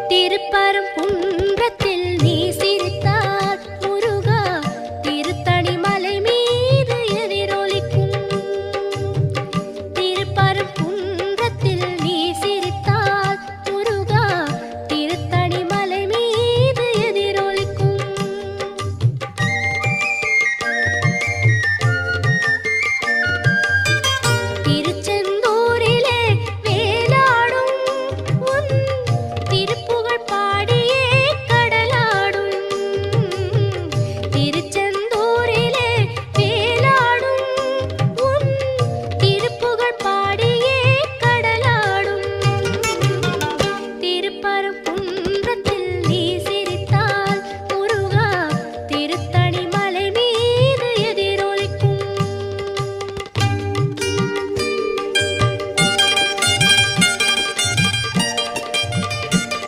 திருப்பரங்குன்றத்தில் நீ சிரித்தால் முருகா திருத்தணி மலை மீது எதிரொலிக்கும். திருப்பரங்குன்றத்தில் நீ சிரித்தால் முருகா திருத்தணி மலை மீது எதிரொலிக்கும். திருச்செந்தூரிலே வேலாடும் உன் திருப்புகழ் பாடியே கடலாடும். திருச்செந்தூரிலே வேலாடும் உன் திருப்புகழ் பாடியே கடலாடும். திருப்பரங்குன்றம்